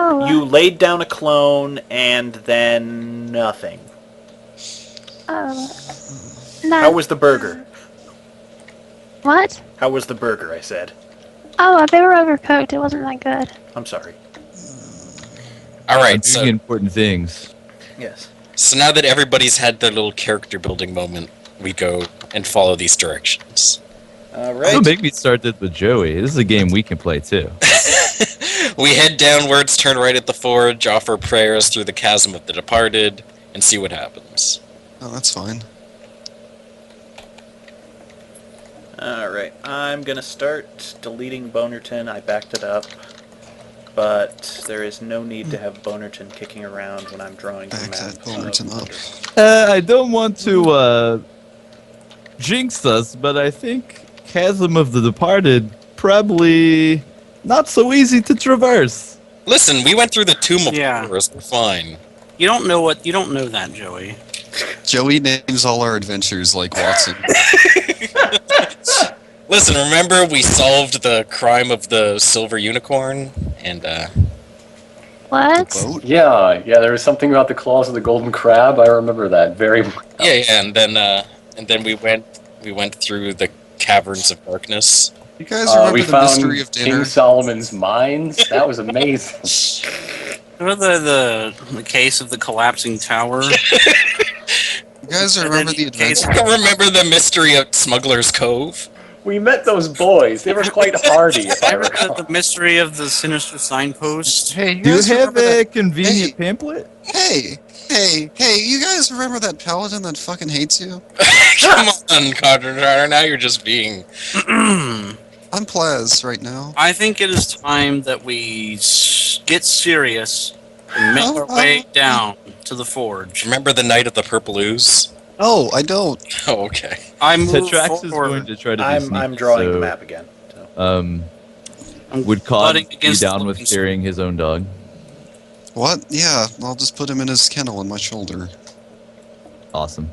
Oh. You laid down a clone and then nothing. How was the burger? What? How was the burger, I said. Oh, they were overcooked. It wasn't that good. I'm sorry. Alright, Doing important things. Yes. So now that everybody's had their little character building moment, we go and follow these directions. Alright. Don't make me start this with Joey. This is a game we can play too. We head downwards, turn right at the forge, offer prayers through the chasm of the departed, and see what happens. Oh, that's fine. Alright, I'm gonna start deleting Bonerton. I backed it up. But there is no need to have Bonerton kicking around when I'm drawing the Back map. that Bonerton up. I don't want to jinx us, but I think Chasm of the Departed probably not so easy to traverse. Listen, we went through the Tomb of Yeah. Horrors, we're fine. You don't know that, Joey. Joey names all our adventures like Watson. Listen, remember we solved the crime of the silver unicorn? And, What? Boat? Yeah, there was something about the claws of the golden crab. I remember that very well. yeah, and then we went through the caverns of darkness. You guys remember We the found mystery of dinner? King Solomon's mines. That was amazing. Remember the case of the collapsing tower? You guys remember the adventure? Remember the mystery of Smuggler's Cove? We met those boys. They were quite hardy, if I Remember recall. the mystery of the sinister signpost? Hey, you Do you guys have remember a that? convenient pamphlet? Hey, you guys remember that paladin that fucking hates you? Come on, Codron, now you're just being... I'm Plaz right now. I think it is time that we get serious and make our way down to the forge. Remember the night of the purple ooze? No, I don't. Oh, okay. I move Tetrax is going forward. to try to be I'm sneaky, drawing so, the map again. So. I'm would Cod butting be against down the with looking carrying his own dog? What? Yeah, I'll just put him in his kennel on my shoulder. Awesome.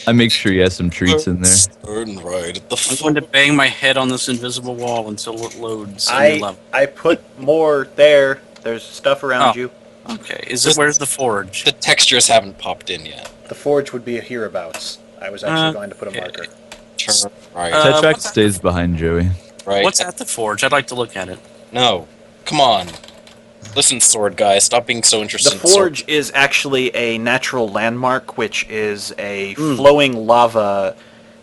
I make sure he has some treats in there. Turn right at the I'm going to bang my head on this invisible wall until it loads. a new level. I put more there. There's stuff around Oh. you. Okay, where's the forge? The textures haven't popped in yet. The forge would be a hereabouts. I was actually going to put a Okay. marker. Turn right. Tetrax what's stays behind Joey. right. What's at the forge? I'd like to look at it. No. Come on. Listen, sword guy, stop being so interested The in sword. forge is actually a natural landmark, which is a flowing lava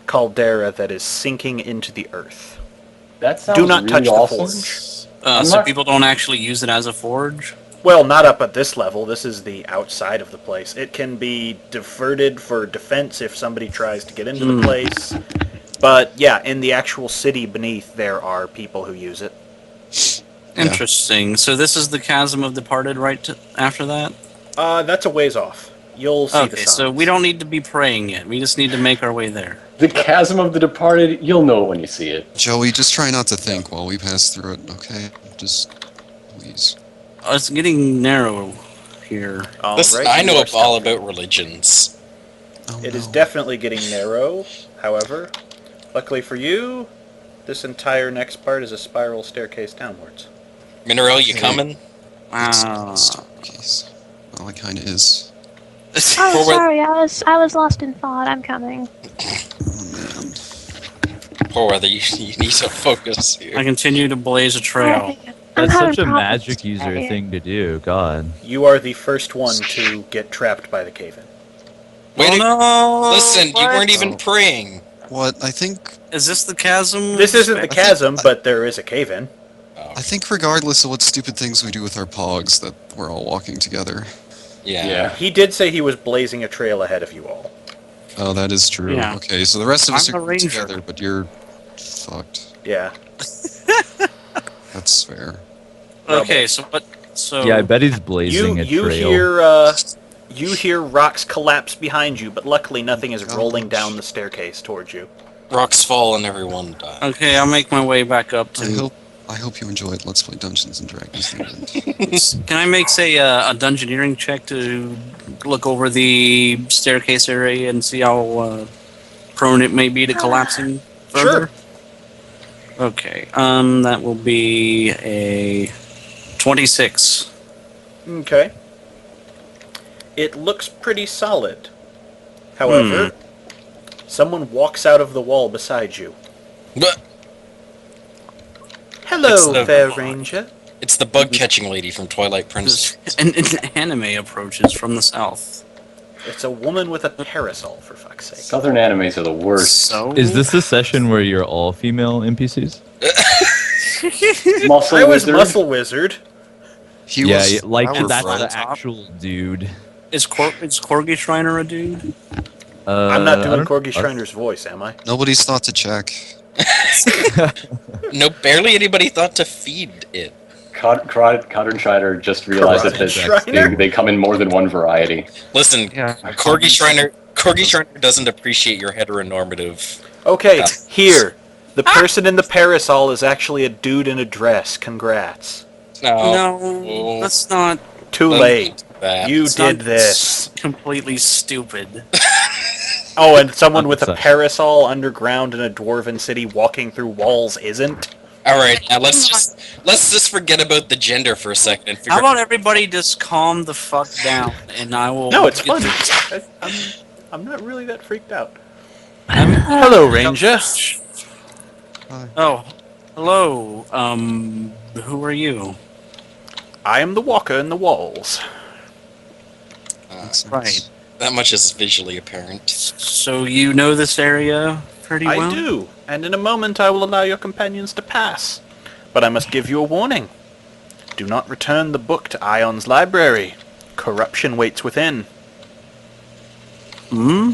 caldera that is sinking into the earth. That sounds Do not really touch the awesome. forge. So not- people don't actually use it as a forge? Well, not up at this level. This is the outside of the place. It can be diverted for defense if somebody tries to get into the place. But yeah, in the actual city beneath, there are people who use it. Interesting. So this is the Chasm of Departed after that? That's a ways off. You'll see the Okay, signs. so we don't need to be praying yet. We just need to make our way there. The Chasm of the Departed, you'll know when you see it. Joey, just try not to think while we pass through it, okay? Just, please. Oh, it's getting narrow here. All Listen, right, I you know are all stepping. about religions. Oh, It is no. definitely getting narrow. However, luckily for you, this entire next part is a spiral staircase downwards. Mineral, you Okay. coming? Wow. Staircase. Well, it kind of is. Oh, Poor sorry, I was lost in thought. I'm coming. Oh, man. Poor weather, you need to focus I here. continue to blaze a trail. I'm That's having such a problems magic user today. thing to do. God. You are the first one to get trapped by the cave-in. Wait, Oh no! listen, you What? weren't even Oh. praying. What? I think Is this the chasm? This isn't the chasm, but there is a cave-in. regardless of what stupid things we do with our pogs, that we're all walking together. Yeah. He did say he was blazing a trail ahead of you all. Oh, that is true. Yeah. Okay, so the rest of us I'm a are ranger. together, but you're fucked. Yeah. That's fair. Okay, so what? So Yeah, I bet he's blazing a You trail. hear rocks collapse behind you, but luckily nothing is Gosh. rolling down the staircase towards you. Rocks fall and everyone dies. Okay, I'll make my way back up to. I hope you enjoyed Let's Play Dungeons and Dragons. The event. Can I make, say, a dungeoneering check to look over the staircase area and see how prone it may be to collapsing further? Okay. That will be a 26. Okay. It looks pretty solid. However, someone walks out of the wall beside you. But Hello, the- fair ranger. it's the bug catching lady from Twilight Princess. An anime approaches from the south. It's a woman with a parasol, for fuck's sake. Southern animes are the worst. So Is this a session where you're all female NPCs? Muscle I was Wizard. Muscle Wizard. He Yeah, was like our that's friend. the actual dude. is Corgi Shriner a dude? I'm not I doing don't- Corgi Shriner's voice, am I? Nobody's thought to check. No, barely anybody thought to feed it. Cotter and Schreider just realized that Shriner? they come in more than one variety. Listen, Yeah. Corgi Shriner doesn't appreciate your heteronormative. Okay, Yeah. here. The person in the parasol is actually a dude in a dress. Congrats. No, that's not. Too Don't late. do that. You It's did not this. Completely stupid. Oh, and someone with a Sorry. parasol underground in a dwarven city walking through walls isn't? All right, now let's just forget about the gender for a second and figure How out. about everybody just calm the fuck down, and I will. No, it's get funny. I'm not really that freaked out. I'm- Hello, Ranger. Oh, hello. Who are you? I am the walker in the walls. Makes sense. Right. That much is visually apparent. So you know this area pretty well? I do, and in a moment I will allow your companions to pass. But I must give you a warning. Do not return the book to Ion's library. Corruption waits within. Hmm?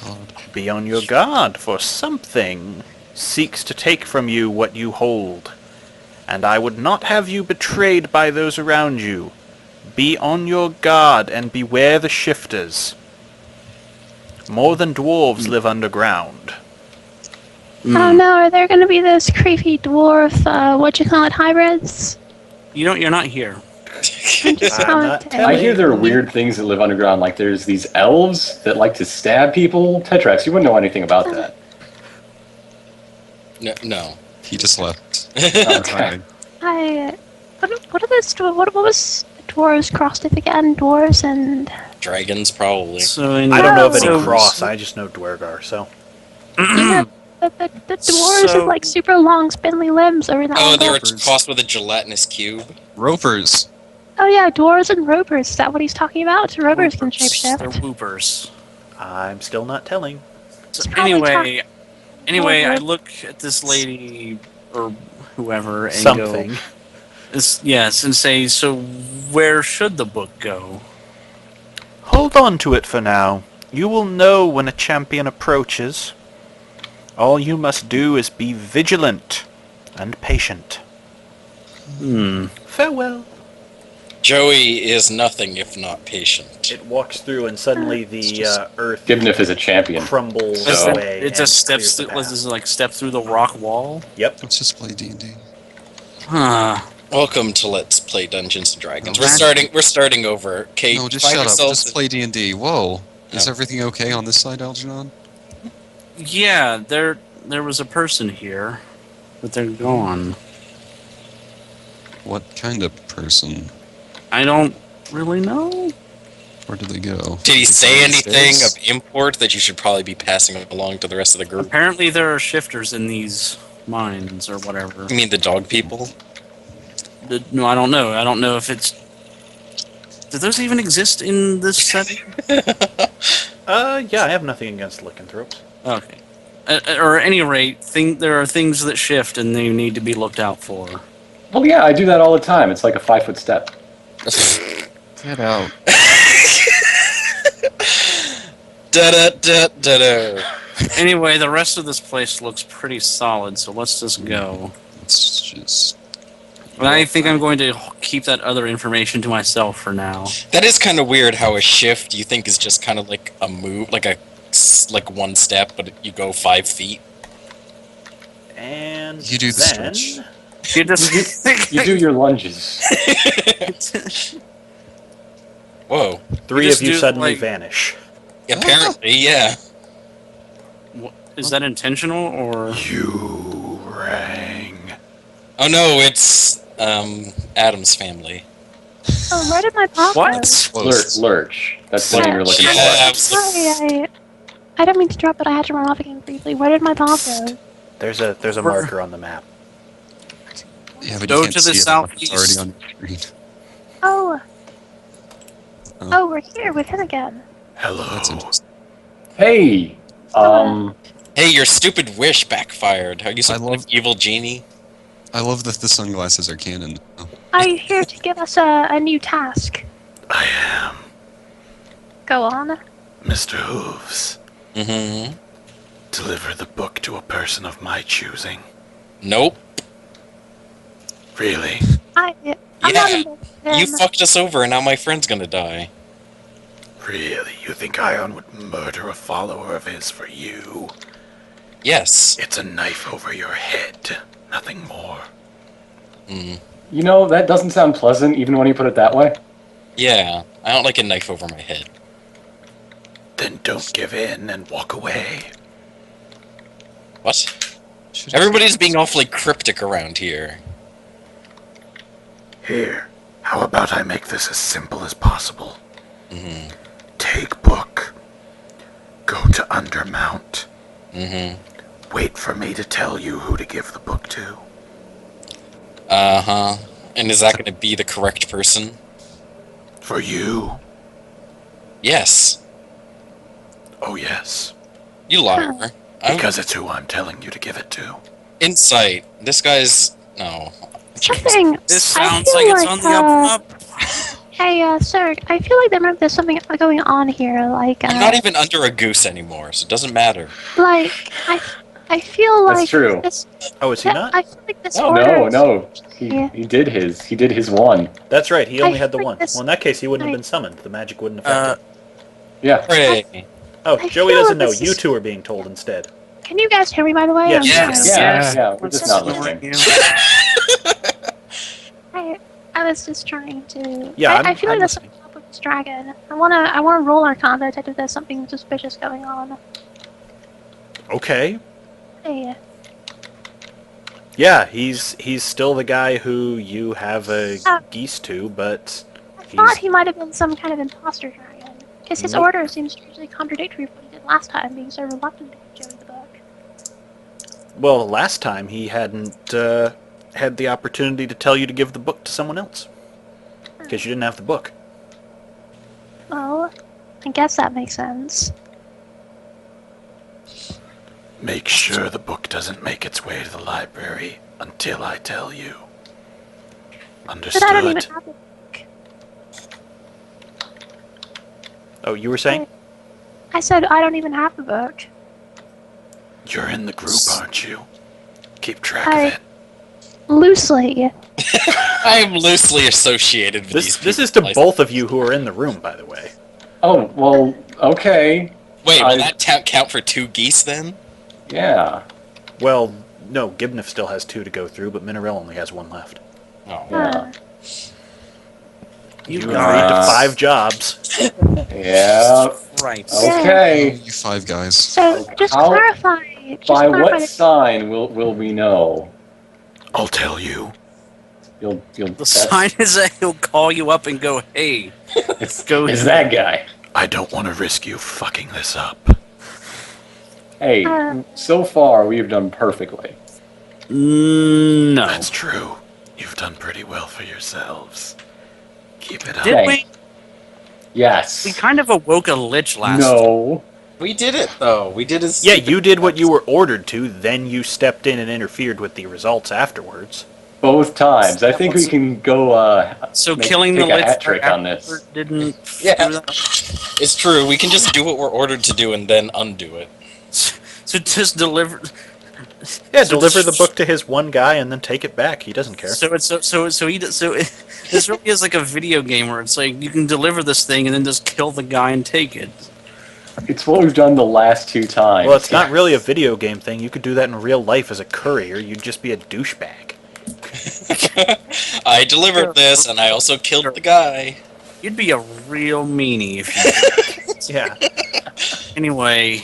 God. Be on your guard, for something seeks to take from you what you hold. And I would not have you betrayed by those around you. Be on your guard and beware the shifters. More than dwarves live underground. Oh no, are there gonna be those creepy dwarf, hybrids? You're not here. I'm just I'm going not to telling I hear there are weird things that live underground, like there's these elves that like to stab people. Tetrax, you wouldn't know anything about that. No. He just left. Okay. what are those? What was dwarves crossed with again? Dwarves and Dragons, probably. So I don't know of any Oh. cross, I just know Dwergar, so. yeah, the dwarves So- with like super long spindly limbs are in that Oh, one they were book. tossed with a gelatinous cube. Ropers. Oh yeah, dwarves and ropers. Is that what he's talking about? Ropers can They're shapeshift. whoopers. I'm still not telling. So probably anyway, I Whoever. look at this lady or whoever and Something. go, yes, and say, so where should the book go? Hold on to it for now. You will know when a champion approaches. All you must do is be vigilant and patient. Farewell. Joey is nothing if not patient. It walks through and suddenly the earth Gibnif is a champion. crumbles So- away. It's and a steps clears the through, path. this is like step through the rock wall. Yep. Let's just play D&D. Huh. Welcome to Let's Play Dungeons and Dragons. No, We're starting over. Kate, No, just find shut up. yourself- Just play D&D. Whoa. Is No. everything okay on this side, Algernon? Yeah, there was a person here, but they're gone. What kind of person? I don't really know. Where did they go? Did he say they go anything upstairs? of import that you should probably be passing along to the rest of the group? Apparently, there are shifters in these mines or whatever. You mean the dog people? No, I don't know. I don't know if it's. Do those even exist in this setting? Yeah, I have nothing against lycanthropes. Okay. Or at any rate, there are things that shift and they need to be looked out for. Well, yeah, I do that all the time. It's like a 5-foot step. Get out. Da-da-da-da-da. Anyway, the rest of this place looks pretty solid, so let's just go. Let's just... And I think I'm going to keep that other information to myself for now. That is kind of weird how a shift you think is just kind of like a move, like one step, but you go 5 feet. And You do the then stretch. You just You do your lunges. Whoa. three just of you do, suddenly like- vanish. Apparently, yeah. Is that intentional or? You Krang. Oh no, it's Adam's family. Oh, where did my paw go? What? Close. Lurch. That's the Yeah. name you're looking Yeah. for. Sorry, I don't mean to interrupt, but I had to run off again briefly. Where did my paw go? There's a marker on the map. Yeah, but Go you can't to the see it. southeast. It's already on your screen. Oh. Oh. Oh, we're here with him again. Hello. That's interesting. Hey, Hey, your stupid wish backfired. Are you some I kind love- of evil genie? I love that the sunglasses are canon. Oh. Are you here to give us a new task? I am Go on. Mr. Hooves. Mm-hmm. Deliver the book to a person of my choosing. Nope. Really? I'm Yeah, not involved with You him. fucked us over and now my friend's gonna die. Really? You think Ion would murder a follower of his for you? Yes. It's a knife over your head. Nothing more. Mm. you know, that doesn't sound pleasant, even when you put it that way. Yeah, I don't like a knife over my head. Then don't give in and walk away. What? Should've- Everybody's being awfully cryptic around here. Here, how about I make this as simple as possible? Mm-hmm. Take book. Go to Undermount. Mm-hmm. Wait for me to tell you who to give the book to. Uh-huh. And is that gonna be the correct person? For you? Yes. Oh yes. You liar. I'm Because it's who I'm telling you to give it to. insight. This guy's no. Something. This I sounds feel like it's on the up and up. Hey, sir, I feel like there's something going on here. Like, I'm not even under a goose anymore, so it doesn't matter. like I feel like That's true. this. Oh, is he not? I feel like this Oh order. no. Yeah. He did his one. That's right, he I only had the think one. this- Well, in that case, he wouldn't have I- been summoned. The magic wouldn't affect him. Yeah. Hooray. Oh, I Joey feel doesn't like know. this You is- two are being told instead. Can you guys hear me, by the way? Yes. I'm Yes. sorry. Yeah. We're just not Ignoring listening. you. I was just trying to. Yeah, I feel like I'm there's listening. something up with this dragon. I wanna roll our contact if there's something suspicious going on. Okay. Hey, Yeah, he's still the guy who you have a Ah. geese to, but I thought he's he might have been some kind of imposter dragon. Because his Nope. order seems strangely contradictory with what he did last time, being so reluctant to give Joey the book. well. Last time he hadn't had the opportunity to tell you to give the book to someone else because you didn't have the book. Well, I guess that makes sense. Make sure the book doesn't make its way to the library until I tell you. But I don't even Understood? have it. Oh, you were saying? I said I don't even have the book. You're in the group, aren't you? Keep track I- of it. Loosely. I am loosely associated with these This people. is to both of you who are in the room, by the way. Oh well. Okay. Wait, will I- that count for 2 geese then? Yeah. Well, no, Gibnif still has 2 to go through, but Minerell only has 1 left. Oh. Yeah. You agreed guys. to 5 jobs. Yeah. Right. Okay. You 5 guys. So just How- clarify. Just By clarify what the- sign will we know? I'll tell you. You'll. The that's- sign is that he'll call you up and go, "Hey, It's go Is that guy? I don't want to risk you fucking this up. Hey, so far we've done perfectly. No. That's true. You've done pretty well for yourselves. Keep it up. Did we? Yes. We kind of awoke a lich last. No. We did it though. We did his. Yeah, you did what you were ordered to, then you stepped in and interfered with the results afterwards. Both times. I think we can go. So Make- killing the take a lich hat trick on this. after didn't. Yeah. do that? It's true. We can just do what we're ordered to do and then undo it. So just deliver. Yeah, So- deliver the book to his one guy and then take it back. He doesn't care. So it's this really is like a video game where it's like you can deliver this thing and then just kill the guy and take it. It's what we've done the last 2 times. Well, it's not really a video game thing. You could do that in real life as a courier. You'd just be a douchebag. I delivered this and I also killed the guy. You'd be a real meanie if you. Yeah. Anyway,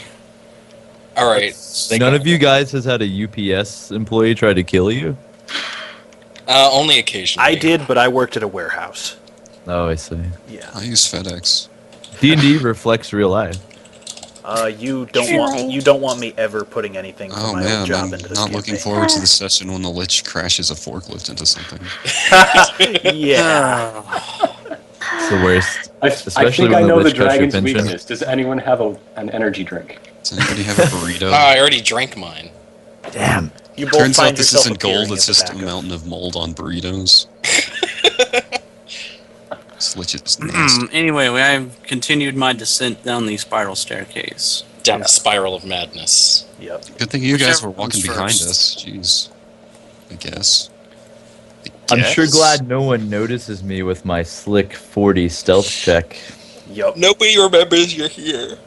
All right. None of you guys has had a UPS employee try to kill you? Only occasionally. I did, but I worked at a warehouse. Oh, I see. Yeah. I use FedEx. D&D reflects real life. You don't want me ever putting anything from Oh my old man, job I'm into this not looking campaign. forward to the session when the Lich crashes a forklift into something. Yeah. It's the worst. I Especially think when I the know the Lich crushes your dragon's pension. weakness. Does anyone have an energy drink? Does anybody have a burrito? I already drank mine. Damn. You both Turns find out this yourself isn't gold, appearing it's at the just a back of- mountain of mold on burritos. This Lich is nasty. Anyway, I've continued my descent down the spiral staircase. Down the spiral of madness. Yep. Good thing you guys Whichever were walking comes behind first. us. Jeez. I guess. I'm sure Guess? glad no one notices me with my slick 40 stealth check. Yep. Nobody remembers you're here.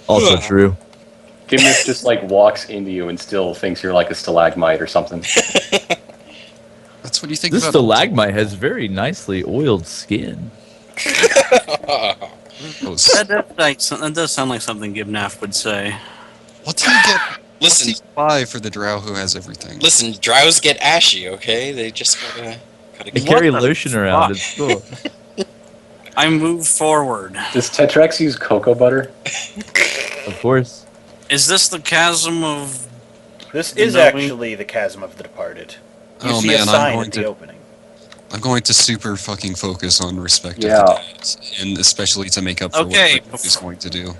Also Ugh. true. Gimnus just like walks into you and still thinks you're like a stalagmite or something. That's what you think This about stalagmite has very nicely oiled skin. those. That does sound like something Gibnaf would say. What do you get? What do Listen, you buy for the drow who has everything? listen. Drows get ashy, okay? They just gotta They get. carry the lotion around. It's cool. I move forward. Does Tetrex use cocoa butter? Of course. Is this the chasm of... This is Knowing- actually the chasm of the departed. You Oh, see man, a I'm sign going at the to- opening. I'm going to super fucking focus on respect Yeah. of the dead, and especially to make up for Okay, what he's going to do.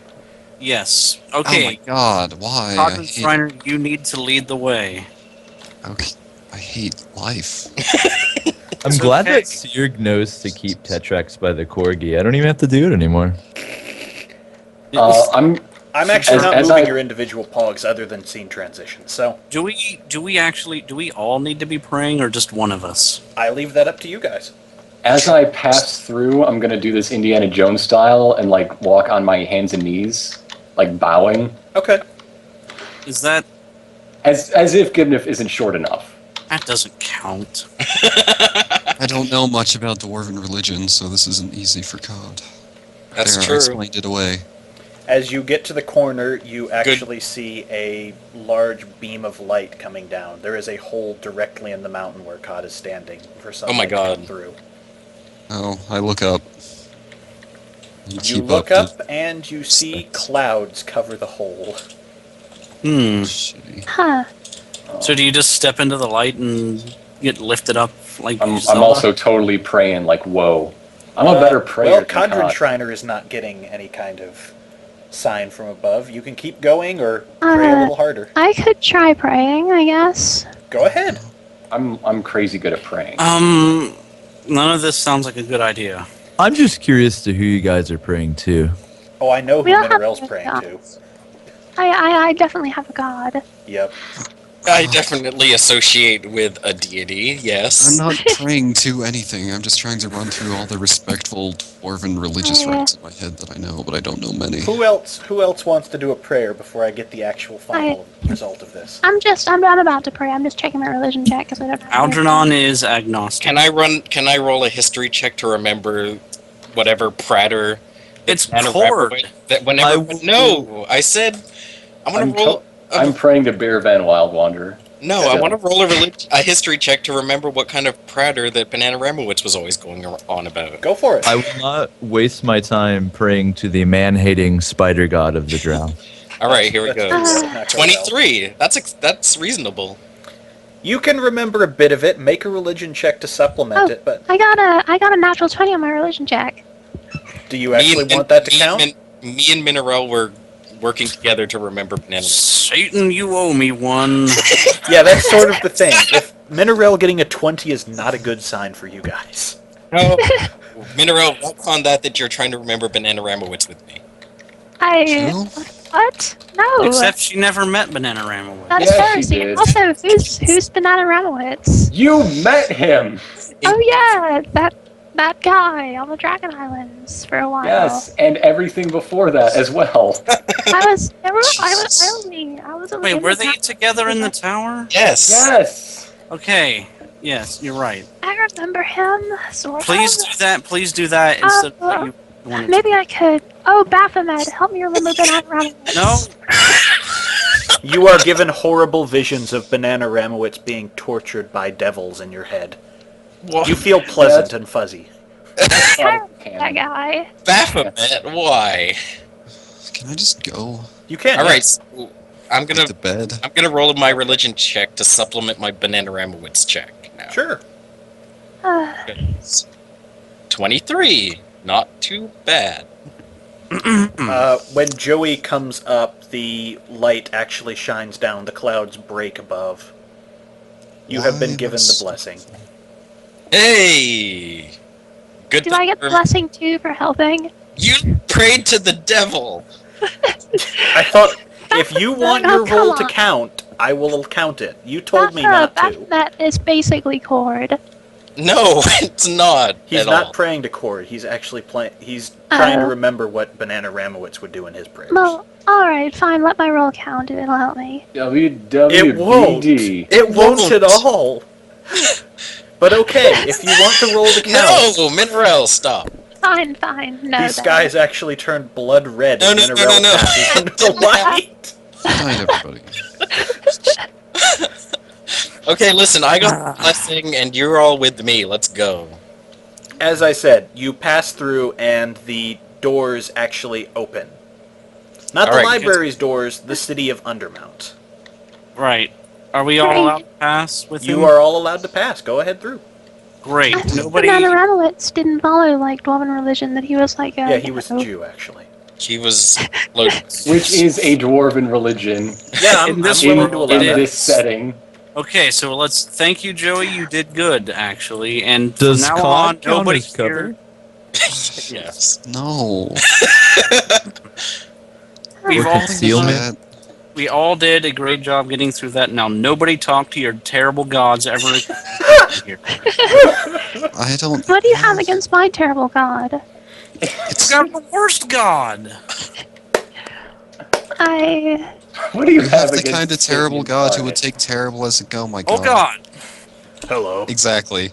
Yes. Oh my Okay. god, why? I Cotton hate, Shriner, you need to lead the way. okay, I hate life. I'm It's glad okay. that Sierg knows to keep Tetrax by the corgi. I don't even have to do it anymore. I'm actually As- not as moving I- your individual pogs other than scene transitions, so Do we all need to be praying, or just one of us? I leave that up to you guys. As I pass through, I'm gonna do this Indiana Jones style and like walk on my hands and knees, like bowing, Okay. Is that... as if Gibnif isn't short enough. That doesn't count. I don't know much about dwarven religion, so this isn't easy for Cod. That's There, I true. explained it away. As you get to the corner, you actually see a large beam of light coming down. There is a hole directly in the mountain where Cod is standing for some Oh my light to come God. through. Oh, I look up. You keep look the- up and you see clouds cover the hole. Shitty. Huh. So do you just step into the light and get lifted up like I'm Zelda? also totally praying like, whoa. I'm a better prayer Well, than Kadrin Cod. Shriner is not getting any kind of sign from above. You can keep going or pray a little harder. I could try praying, I guess. Go ahead. I'm crazy good at praying. None of this sounds like a good idea. I'm just curious to who you guys are praying to. Oh, I know who We don't have Mineral's any praying to. gods. I definitely have a god. Yep. I definitely associate with a deity. Yes. I'm not praying to anything. I'm just trying to run through all the respectful dwarven religious Yeah. rites in my head that I know, but I don't know many. Who else wants to do a prayer before I get the actual final result of this? I'm about to pray. I'm just checking my religion check because I don't know. Algernon is agnostic. Can I roll a history check to remember whatever prater? It's Anna Cord. Rabowitz- That whenever. No, I said I want to roll. I'm praying to Bear Van Wild Wanderer. No, I want to roll a history check to remember what kind of prater that Banana Ramowitz was always going on about. Go for it. I will not waste my time praying to the man-hating spider god of the drow. All right, here we go. That's not gonna help. 23. That's reasonable. You can remember a bit of it. Make a religion check to supplement it, but I got a natural 20 on my religion check. do you actually want that to count? Me and Mineral were working together to remember Banana. Satan, you owe me one. Yeah, that's sort of the thing. If Mineral getting a 20 is not a good sign for you guys. No, Mineral, what's on that you're trying to remember Banana Ramowitz with me? True? What? No. Except she never met Banana Ramowitz. That's Yeah, she heresy. did. Also, who's Banana Ramowitz? You met him! Oh yeah, that guy on the Dragon Islands for a while. Yes, and everything before that as well. I was only Wait, in were the they town- together in the tower? Yes. Yes! Okay. Yes, you're right. I remember him. Sort Please of. do that. Please do that instead of what you wanted Maybe I could. Oh, Baphomet, help me remember Banana Ramowitz. No. You are given horrible visions of Banana Ramowitz being tortured by devils in your head. You feel pleasant and fuzzy. That guy. Baphomet, why? Can I just go You can. All yeah. right, so I'm to gonna bed? roll my religion check to supplement my Banana Ramowitz check now. Sure. 23, not too bad. When Joey comes up, the light actually shines down. The clouds break above. You have been Why given the was- blessing. Hey, good. Do I get the blessing too for helping? You prayed to the devil. I thought if you want No, your come roll to on. count, I will count it. You told me not to. That is basically chord. No, it's not. He's at not all. praying to Cord. He's actually playing. He's trying to remember what Banana Ramowitz would do in his prayers. Well, alright, fine, let my roll count. It'll help me. It won't. WWBD. It won't at all. But okay, if you want the roll to count. No, Mineral, stop. Fine. No, These then. skies actually turned blood red No, as no, Mineral no. passes under the light. Good night, everybody. Okay, listen, I got the blessing, and you're all with me. Let's go. As I said, you pass through and the doors actually open. Not All the right, library's doors, the city of Undermount. Right. Are we all Great. allowed to pass with him? You are all allowed to pass. Go ahead through. Great. I thought Nobody. Banana Ramowitz didn't follow, like, Dwarven religion, that he was like a... Yeah, he was Jew, actually. He was loaded. Which is a dwarven religion Yeah, I'm In this willing to world, allow in it that. this setting. Okay, so let's thank you, Joey. You did good, actually. And Does from now COD on, count nobody as cover? here. Yes. No. We've Or all concealment? we all did a great job getting through that. Now nobody talk to your terrible gods ever here. I don't. What do you have against my terrible god? It's, You got the worst god. What do you you have have the against kind of terrible Satan god who would incarnate? take terrible as a go, my god. Oh god. Hello. Exactly.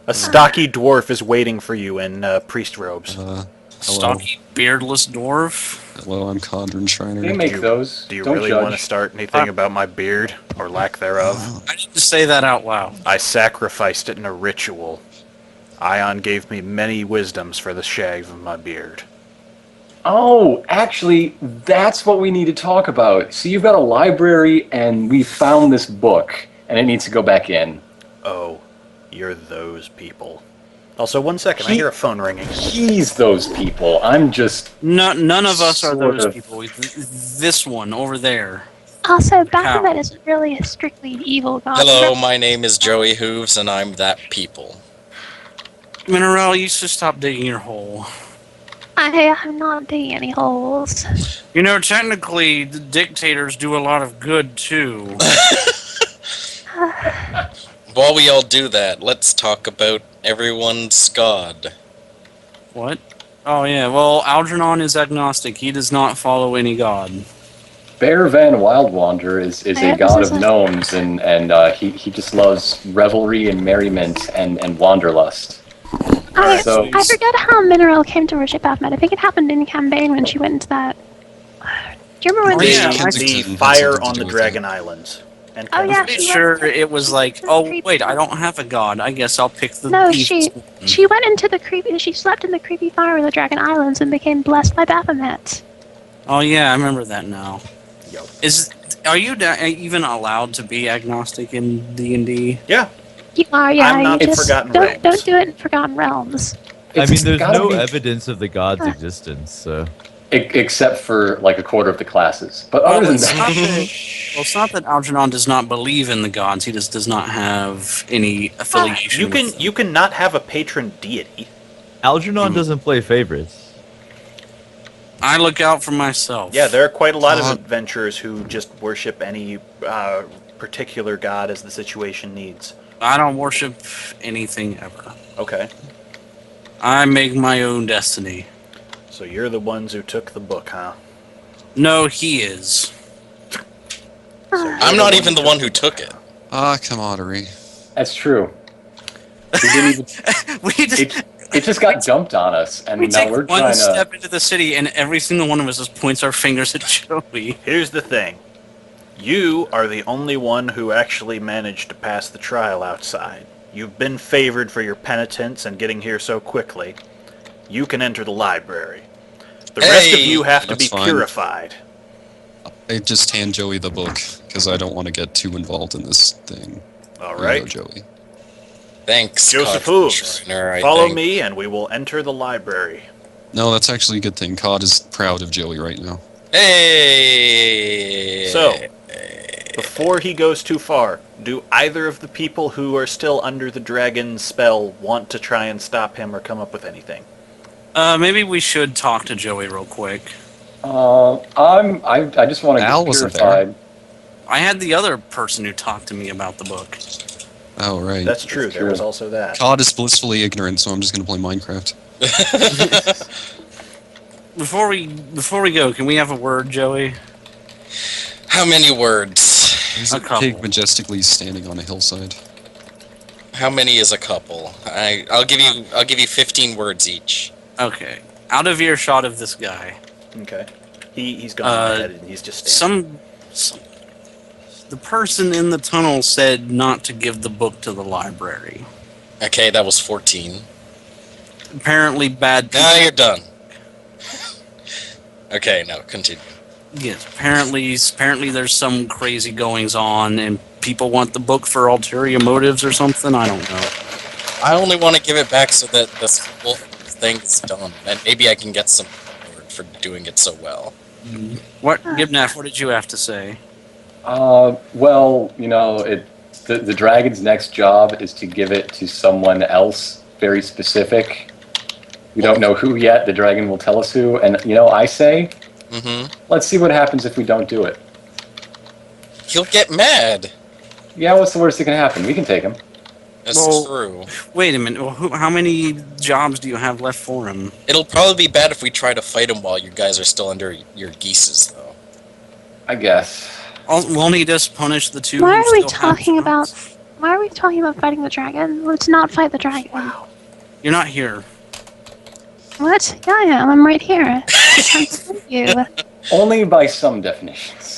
A stocky dwarf is waiting for you in priest robes. Hello. Stocky, beardless dwarf. Hello, I'm Condren Shriner. They make Do you- those. Do you Don't really judge. want to start anything about my beard, or lack thereof? I didn't say that out loud. I sacrificed it in a ritual. Ion gave me many wisdoms for the shave of my beard. Oh, actually, that's what we need to talk about. So you've got a library, and we found this book, and it needs to go back in. Oh, you're those people. Also, one second, I hear a phone ringing. He's those people. I'm just... None of us are Sort those of. people. This one over there. Also, Baphomet isn't really a strictly evil god. Hello, my name is Joey Hooves, and I'm that people. Mineral, you should stop digging your hole. I'm not digging any holes. You know, technically, the dictators do a lot of good too. While we all do that, let's talk about everyone's god. What? Oh yeah. Well, Algernon is agnostic. He does not follow any god. Bear Van Wildwander is I a god was of like- gnomes, and he just loves revelry and merriment and wanderlust. I So- forget how Mineral came to worship Baphomet. I think it happened in campaign when she went into that. Do you remember when Oh, she... yeah, The Kensington had fire something to on do the with Dragon it. Islands. And Oh, yeah, Pretty she sure went- it was like, oh wait, I don't have a god. I guess I'll pick the. No, easiest one." she went into the creepy... She slept in the creepy fire of the Dragon Islands and became blessed by Baphomet. Oh yeah, I remember that now. Yup. Are you even allowed to be agnostic in D&D? Yeah, You are, yeah. I'm not you in just Forgotten don't, Realms. Don't do it in Forgotten Realms. I mean, It's there's gotta no be- evidence of the god's existence, so... Except for like a quarter of the classes. But Well, other than it's not that, that, well, it's not that Algernon does not believe in the gods. He just does not have any affiliation. you with can them. you can not have a patron deity. Algernon doesn't play favorites. I look out for myself. Yeah, there are quite a lot of God. adventurers who just worship any particular god as the situation needs. I don't worship anything ever. Okay, I make my own destiny. so you're the ones who took the book, huh? No, he is. So you're I'm not one even the who one took who took it. Ah, camaraderie. that's true. We didn't even, We just, it, It just got dumped on us, and We now take we're one trying to. step into the city, and every single one of us just points our fingers at Joey. Here's the thing. You are the only one who actually managed to pass the trial outside. You've been favored for your penitence and getting here so quickly. You can enter the library. The rest of you have to that's be fine. purified. I just hand Joey the book because I don't want to get too involved in this thing. All You right. know, Joey. Thanks, Joseph Cod Hooves, Shriner, I follow think. me and we will enter the library. No, that's actually a good thing. Cod is proud of Joey right now. Hey! So, before he goes too far, do either of the people who are still under the dragon's spell want to try and stop him or come up with anything? Maybe we should talk to Joey real quick. I just want to Al get wasn't purified. I had the other person who talked to me about the book. Oh, right. That's true. That's There true. was also that. Cod is blissfully ignorant, so I'm just going to play Minecraft. Before we go, can we have a word, Joey? How many words? There's A a couple. pig majestically standing on a hillside. How many is a couple? I'll give you 15 words each. Okay. Out of earshot of this guy. Okay. He's gone ahead and he's just standing. The person in the tunnel said not to give the book to the library. Okay, that was 14. Apparently bad people. Now you're done. Okay, no, continue. Yes, apparently there's some crazy goings on and people want the book for ulterior motives or something. I don't know. I only want to give it back so that this whole thing is done, and maybe I can get some reward for doing it so well. What, Gibnaf, what did you have to say? Well, you know, the dragon's next job is to give it to someone else, very specific. We don't know who yet. The dragon will tell us who. And, you know, I say, let's see what happens if we don't do it. He'll get mad. Yeah, what's the worst that can happen? We can take him. That's Well- true. Wait a minute. Well, how many jobs do you have left for him? It'll probably be bad if we try to fight him while you guys are still under your geeses, though. I guess. Won't he just punish the two? Why who are we still have talking about? jobs? Why are we talking about fighting the dragon? Let's not fight the dragon. You're not here. What? Yeah, I am. I'm right here. I'm with you. Only by some definitions.